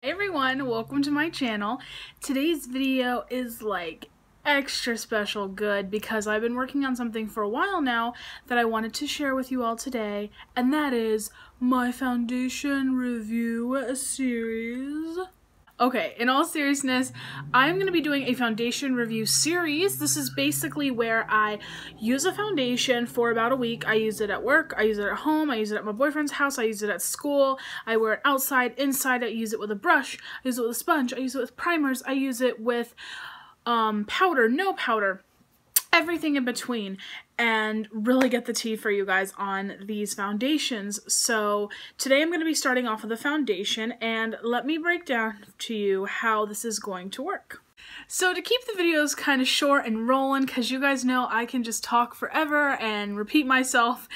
Hey everyone, welcome to my channel. Today's video is like extra special good because I've been working on something for a while now that I wanted to share with you all today, and that is my foundation review series. Okay, in all seriousness, I'm going to be doing a foundation review series. This is basically where I use a foundation for about a week. I use it at work, I use it at home, I use it at my boyfriend's house, I use it at school, I wear it outside, inside, I use it with a brush, I use it with a sponge, I use it with primers, I use it with powder, no powder, everything in between, and really get the tea for you guys on these foundations. So today I'm going to be starting off with a foundation, and let me break down to you how this is going to work. So to keep the videos kind of short and rolling, because you guys know I can just talk forever and repeat myself,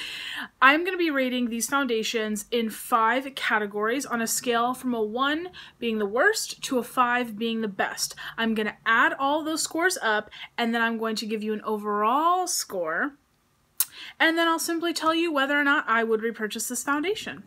I'm going to be rating these foundations in 5 categories on a scale from a 1 being the worst to a 5 being the best. I'm going to add all those scores up, and then I'm going to give you an overall score, and then I'll simply tell you whether or not I would repurchase this foundation.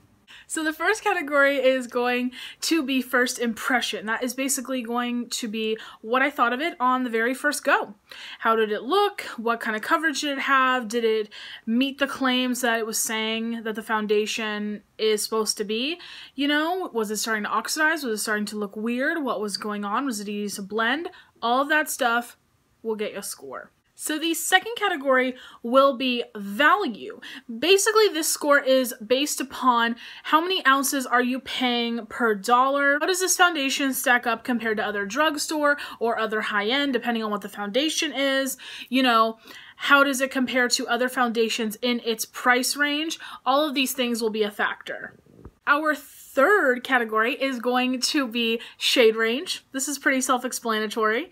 So the first category is going to be first impression. That is basically going to be what I thought of it on the very first go. How did it look? What kind of coverage did it have? Did it meet the claims that it was saying that the foundation is supposed to be? You know, was it starting to oxidize? Was it starting to look weird? What was going on? Was it easy to blend? All of that stuff will get you a score. So the second category will be value. Basically, this score is based upon how many ounces are you paying per dollar. How does this foundation stack up compared to other drugstore or other high-end, depending on what the foundation is? You know, how does it compare to other foundations in its price range? All of these things will be a factor. Our third category is going to be shade range. This is pretty self-explanatory.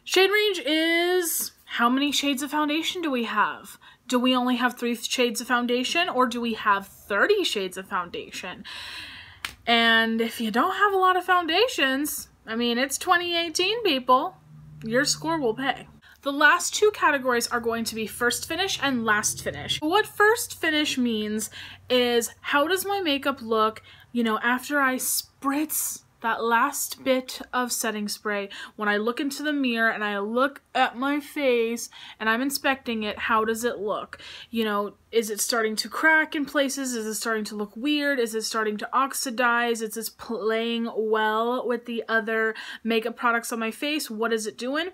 Shade range is how many shades of foundation do we have? Do we only have 3 shades of foundation, or do we have 30 shades of foundation? And if you don't have a lot of foundations, I mean, it's 2018, people, your score will pay. The last 2 categories are going to be first finish and last finish. What first finish means is, how does my makeup look, you know, after I spritz that last bit of setting spray? When I look into the mirror and I look at my face and I'm inspecting it, how does it look? You know, is it starting to crack in places? Is it starting to look weird? Is it starting to oxidize? Is it playing well with the other makeup products on my face? What is it doing?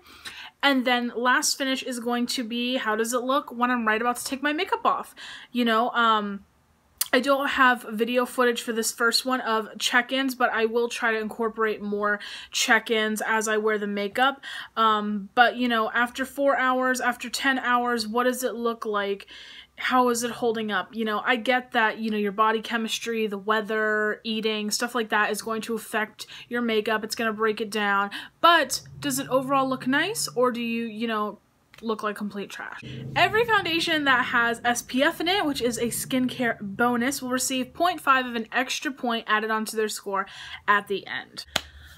And then last finish is going to be, how does it look when I'm right about to take my makeup off? You know, I don't have video footage for this first one of check-ins, but I will try to incorporate more check-ins as I wear the makeup. But, you know, after 4 hours, after 10 hours, what does it look like? How is it holding up? You know, I get that, you know, your body chemistry, the weather, eating, stuff like that is going to affect your makeup. It's going to break it down. But does it overall look nice, or do you, you know, look like complete trash? Every foundation that has SPF in it, which is a skincare bonus, will receive 0.5 of an extra point added onto their score at the end.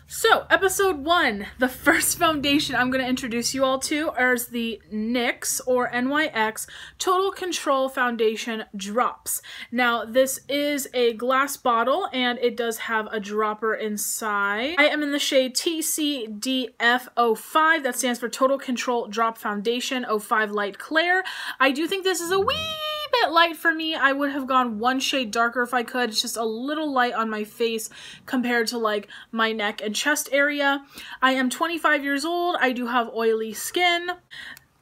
So, episode 1, the first foundation I'm going to introduce you all to is the NYX or NYX Total Control Foundation Drops. Now, this is a glass bottle and it does have a dropper inside. I am in the shade TCDF05. That stands for Total Control Drop Foundation 05 Light Clair. I do think this is a wee bit light for me. I would have gone 1 shade darker if I could. It's just a little light on my face compared to like my neck and chest area. I am 25 years old. I do have oily skin.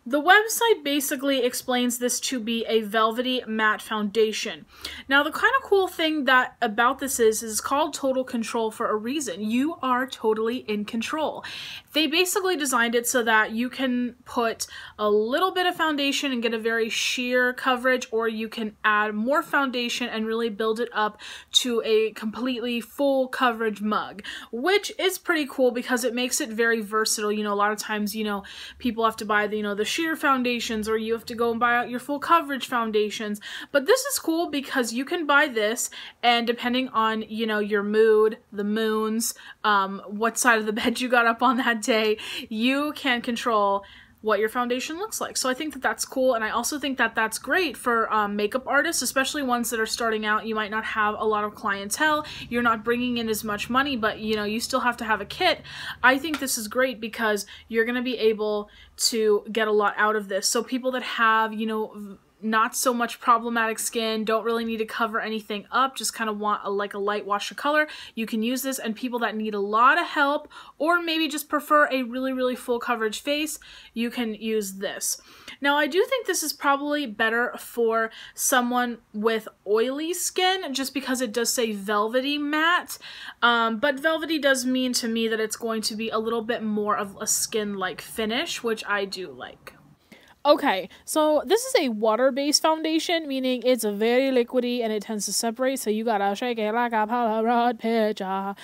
The website basically explains this to be a velvety matte foundation. Now, the kind of cool thing about this is it's called Total Control for a reason. You are totally in control. They basically designed it so that you can put a little bit of foundation and get a very sheer coverage, or you can add more foundation and really build it up to a completely full coverage mug, which is pretty cool because it makes it very versatile. You know, a lot of times, you know, people have to buy the, you know, the sheer foundations, or you have to go and buy out your full coverage foundations. But this is cool because you can buy this, and depending on, you know, your mood, the moons, what side of the bed you got up on that day, you can control what your foundation looks like. So I think that that's cool, and I also think that that's great for makeup artists, especially ones that are starting out. You might not have a lot of clientele, you're not bringing in as much money, but you know, you still have to have a kit. I think this is great because you're going to be able to get a lot out of this. So people that have, you know, not so much problematic skin, don't really need to cover anything up, just kind of want a light wash of color, you can use this. And people that need a lot of help, or maybe just prefer a really full coverage face, you can use this. Now I do think this is probably better for someone with oily skin, just because it does say velvety matte, but velvety does mean to me that it's going to be a little bit more of a skin-like finish, which I do like. Okay, so this is a water-based foundation, meaning it's very liquidy and it tends to separate, so you gotta shake it like a Polaroid picture.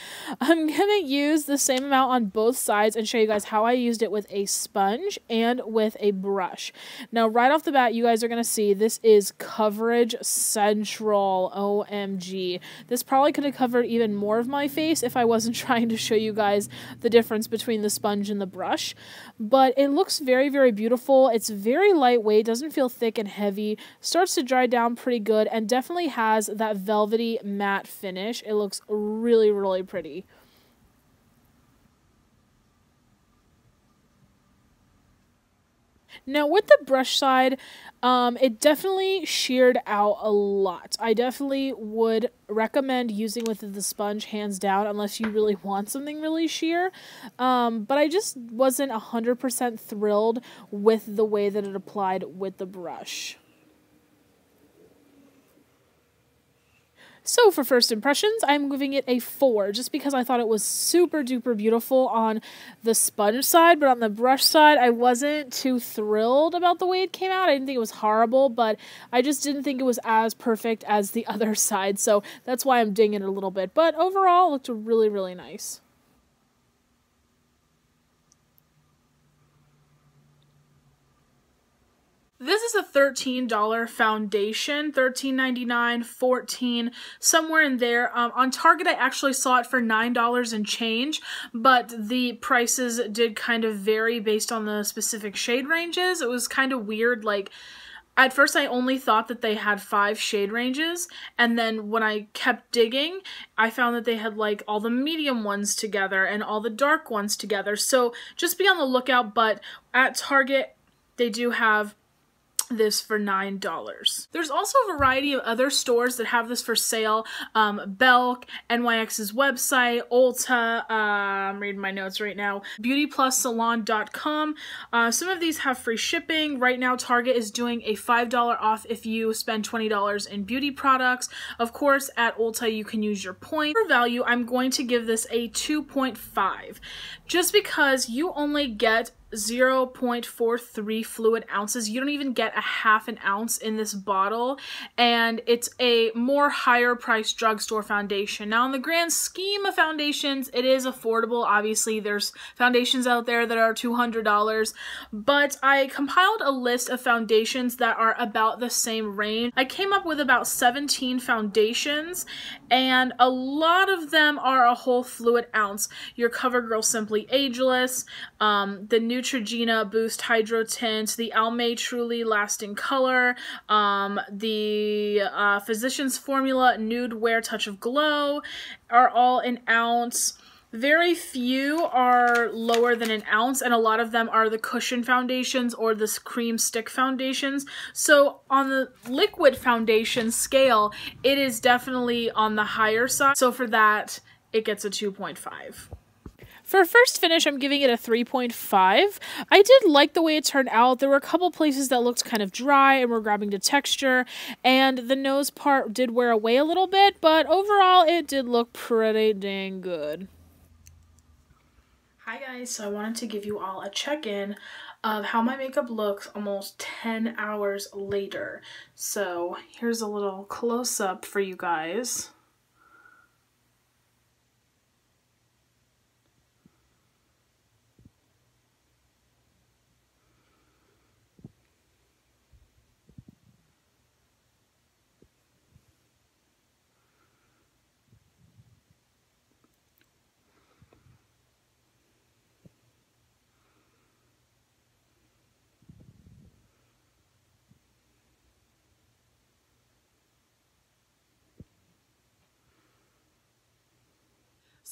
I'm gonna use the same amount on both sides and show you guys how I used it with a sponge and with a brush. Now, right off the bat, you guys are gonna see this is coverage central. OMG. This probably could have covered even more of my face if I wasn't trying to show you guys the difference between the sponge and the brush, but it looks very beautiful. It's very lightweight, doesn't feel thick and heavy, starts to dry down pretty good, and definitely has that velvety matte finish. It looks really pretty. Now with the brush side, it definitely sheared out a lot. I definitely would recommend using with the sponge hands down unless you really want something really sheer. But I just wasn't 100% thrilled with the way that it applied with the brush. So for first impressions, I'm giving it a 4, just because I thought it was super duper beautiful on the sponge side, but on the brush side, I wasn't too thrilled about the way it came out. I didn't think it was horrible, but I just didn't think it was as perfect as the other side, so that's why I'm dinging it a little bit. But overall, it looked really nice. This is a $13 foundation, $13.99, $14, somewhere in there. On Target, I actually saw it for $9 and change, but the prices did kind of vary based on the specific shade ranges. It was kind of weird, like, at first I only thought that they had 5 shade ranges, and then when I kept digging, I found that they had like all the medium ones together and all the dark ones together. So just be on the lookout, but at Target, they do have this for $9. There's also a variety of other stores that have this for sale. Belk, NYX's website, Ulta, I'm reading my notes right now, beautyplussalon.com. Some of these have free shipping. Right now, Target is doing a $5 off if you spend $20 in beauty products. Of course, at Ulta, you can use your points. For value, I'm going to give this a 2.5, just because you only get 0.43 fluid ounces. You don't even get a half an ounce in this bottle, and it's a more higher priced drugstore foundation. Now, in the grand scheme of foundations, it is affordable. Obviously, there's foundations out there that are $200, but I compiled a list of foundations that are about the same range. I came up with about 17 foundations, and a lot of them are a whole fluid ounce. Your CoverGirl Simply Ageless, the Neutrogena Boost Hydro Tint, the Almay Truly Lasting Color, the Physicians Formula Nude Wear Touch of Glow are all an ounce. Very few are lower than an ounce, and a lot of them are the cushion foundations or the cream stick foundations. So on the liquid foundation scale, it is definitely on the higher side. So for that, it gets a 2.5. For first finish, I'm giving it a 3.5. I did like the way it turned out. There were a couple places that looked kind of dry and were grabbing the texture, and the nose part did wear away a little bit, but overall it did look pretty dang good. Hi guys, so I wanted to give you all a check-in of how my makeup looks almost 10 hours later. So here's a little close-up for you guys.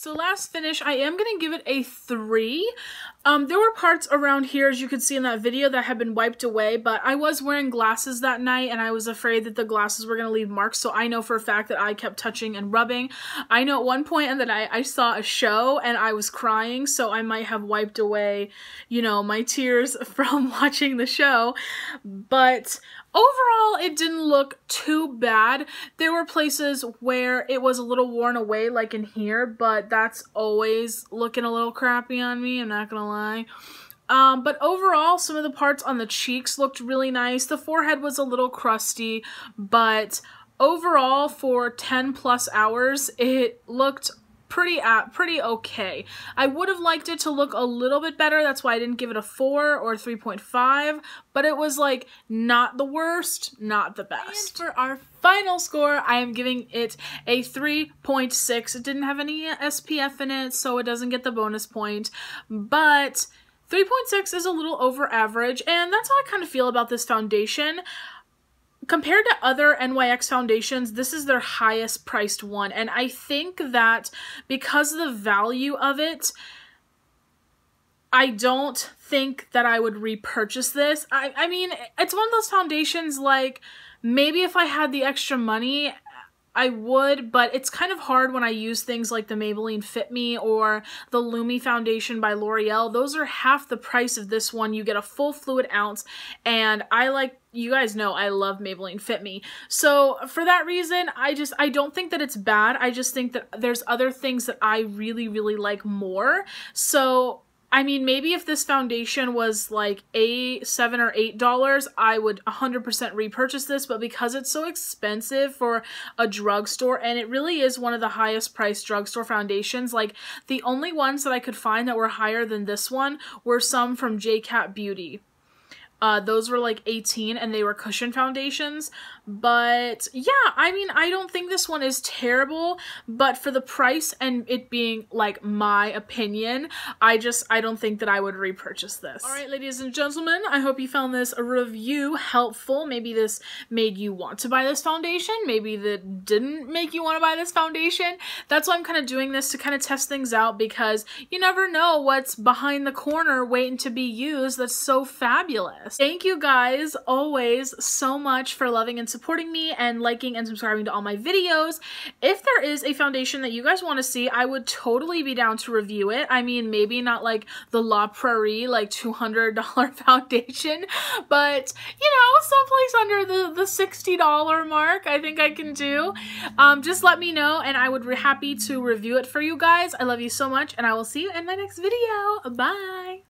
So last finish, I am going to give it a 3. There were parts around here, as you could see in that video, that had been wiped away, but I was wearing glasses that night and I was afraid that the glasses were going to leave marks, so I know for a fact that I kept touching and rubbing. I know at one point in the night I saw a show and I was crying, so I might have wiped away, you know, my tears from watching the show, but overall, it didn't look too bad. There were places where it was a little worn away, like in here, but that's always looking a little crappy on me, I'm not gonna lie. But overall, some of the parts on the cheeks looked really nice. The forehead was a little crusty, but overall, for 10 plus hours, it looked pretty okay. I would have liked it to look a little bit better. That's why I didn't give it a 4 or 3.5, but it was like not the worst, not the best. And for our final score, I am giving it a 3.6. It didn't have any SPF in it, so it doesn't get the bonus point, but 3.6 is a little over average, and that's how I kind of feel about this foundation. Compared to other NYX foundations, this is their highest priced one, and I think that because of the value of it, I don't think that I would repurchase this. I mean, it's one of those foundations, like, maybe if I had the extra money, I would, but it's kind of hard when I use things like the Maybelline Fit Me or the Lumi foundation by L'Oreal. Those are half the price of this one. You get a full fluid ounce, and you guys know I love Maybelline Fit Me. So for that reason, I don't think that it's bad. I just think that there's other things that I really, really like more. So I mean, maybe if this foundation was like $7 or $8, I would 100% repurchase this, but because it's so expensive for a drugstore, and it really is one of the highest priced drugstore foundations, like the only ones that I could find that were higher than this one were some from JCat Beauty. Those were like 18 and they were cushion foundations, but yeah, I mean, I don't think this one is terrible, but for the price and it being like my opinion, I don't think that I would repurchase this. Alright, ladies and gentlemen, I hope you found this review helpful. Maybe this made you want to buy this foundation, maybe that didn't make you want to buy this foundation. That's why I'm kind of doing this, to kind of test things out, because you never know what's behind the corner waiting to be used that's so fabulous. Thank you guys always so much for loving and supporting me and liking and subscribing to all my videos. If there is a foundation that you guys want to see, I would totally be down to review it. I mean, maybe not like the La Prairie, like $200 foundation, but you know, someplace under the $60 mark, I think I can do. Just let me know and I would be happy to review it for you guys. I love you so much and I will see you in my next video. Bye!